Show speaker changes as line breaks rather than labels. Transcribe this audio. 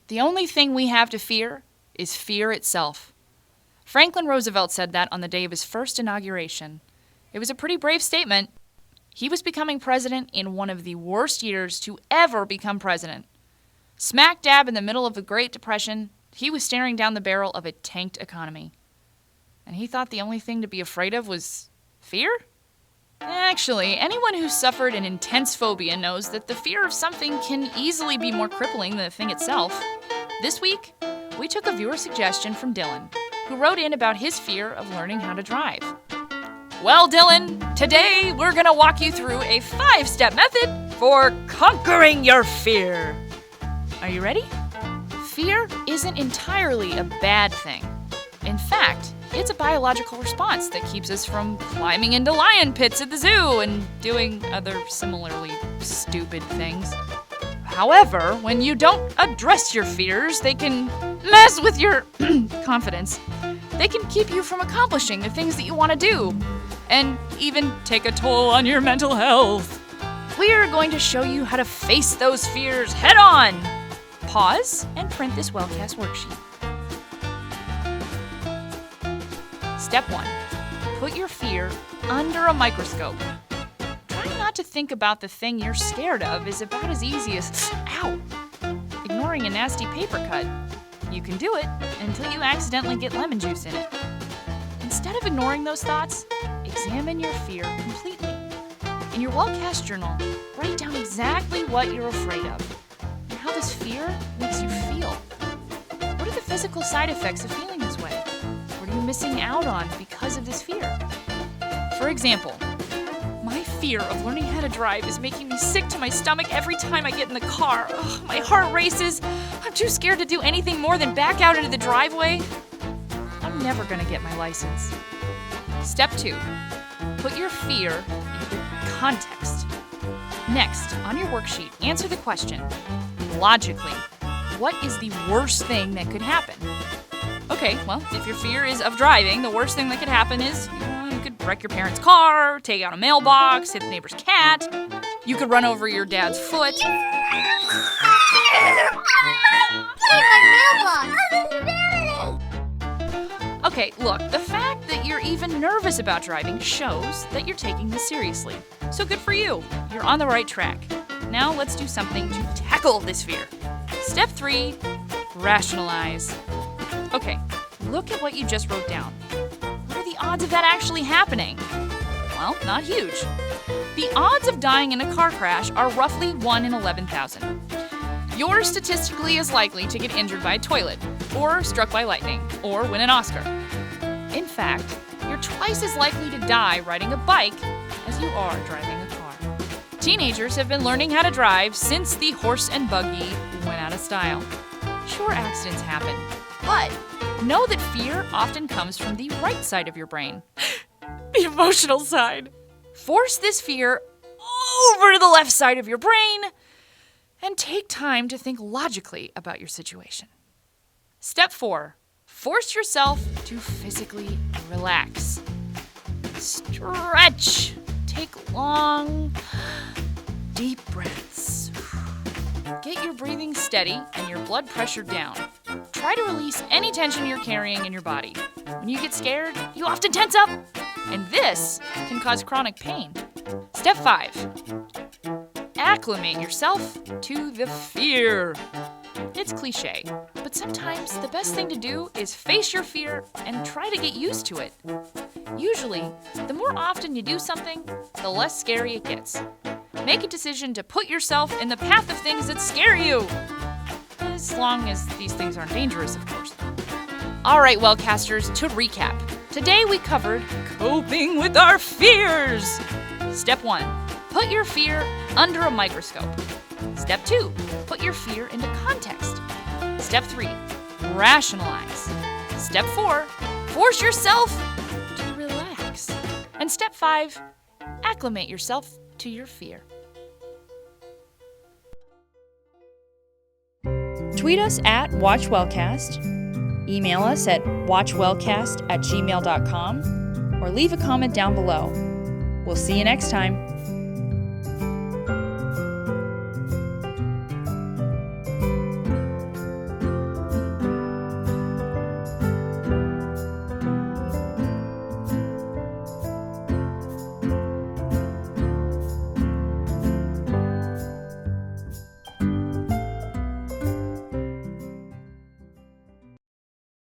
The only thing we have to fear is fear itself. Franklin Roosevelt said that on the day of his first inauguration. It was a pretty brave statement. He was becoming president in one of the worst years to ever become president. Smack dab in the middle of the Great Depression, he was staring down the barrel of a tanked economy. And he thought the only thing to be afraid of was fear? Actually, anyone who's suffered an intense phobia knows that the fear of something can easily be more crippling than the thing itself. This week, we took a viewer suggestion from Dylan, who wrote in about his fear of learning how to drive. Well, Dylan, today we're going to walk you through a 5-step method for conquering your fear. Are you ready? Fear isn't entirely a bad thing. In fact, it's a biological response that keeps us from climbing into lion pits at the zoo and doing other similarly stupid things. However, when you don't address your fears, they can mess with your confidence. They can keep you from accomplishing the things that you want to do, and even take a toll on your mental health. We're going to show you how to face those fears head on. Pause and print this WellCast worksheet. Step 1. Put your fear under a microscope. Trying not to think about the thing you're scared of is about as easy as, ow, ignoring a nasty paper cut. You can do it until you accidentally get lemon juice in it. Instead of ignoring those thoughts, examine your fear completely. In your WellCast journal, write down exactly what you're afraid of and how this fear makes you feel. What are the physical side effects of feeling this way? What are you missing out on because of this fear? For example, my fear of learning how to drive is making me sick to my stomach every time I get in the car. Ugh, my heart races. I'm too scared to do anything more than back out into the driveway. I'm never going to get my license. Step 2. Put your fear into context. Next, on your worksheet, answer the question, logically, what is the worst thing that could happen? Okay, well, if your fear is of driving, the worst thing that could happen is you could wreck your parents' car, take out a mailbox, hit the neighbor's cat. You could run over your dad's foot. Okay, look, the fact that you're even nervous about driving shows that you're taking this seriously. So good for you. You're on the right track. Now let's do something to tackle this fear. Step 3, rationalize. Okay, look at what you just wrote down. What are the odds of that actually happening? Well, not huge. The odds of dying in a car crash are roughly 1 in 11,000. You're statistically as likely to get injured by a toilet, or struck by lightning, or win an Oscar. In fact, you're twice as likely to die riding a bike as you are driving a car. Teenagers have been learning how to drive since the horse and buggy went out of style. Sure, accidents happen, but know that fear often comes from the right side of your brain, the emotional side. Force this fear over to the left side of your brain and take time to think logically about your situation. Step 4, force yourself to physically relax. Stretch. Take long, deep breaths. Get your breathing steady and your blood pressure down. Try to release any tension you're carrying in your body. When you get scared, you often tense up, and this can cause chronic pain. Step 5, acclimate yourself to the fear. It's cliche, but sometimes the best thing to do is face your fear and try to get used to it. Usually, the more often you do something, the less scary it gets. Make a decision to put yourself in the path of things that scare you. As long as these things aren't dangerous, of course. All right, WellCasters, to recap. Today we covered coping with our fears. Step 1, put your fear under a microscope. Step 2, put your fear into context. Step 3, rationalize. Step 4, force yourself to relax. And step 5, acclimate yourself to your fear. Tweet us at WatchWellCast, email us at watchwellcast@gmail.com, or leave a comment down below. We'll see you next time.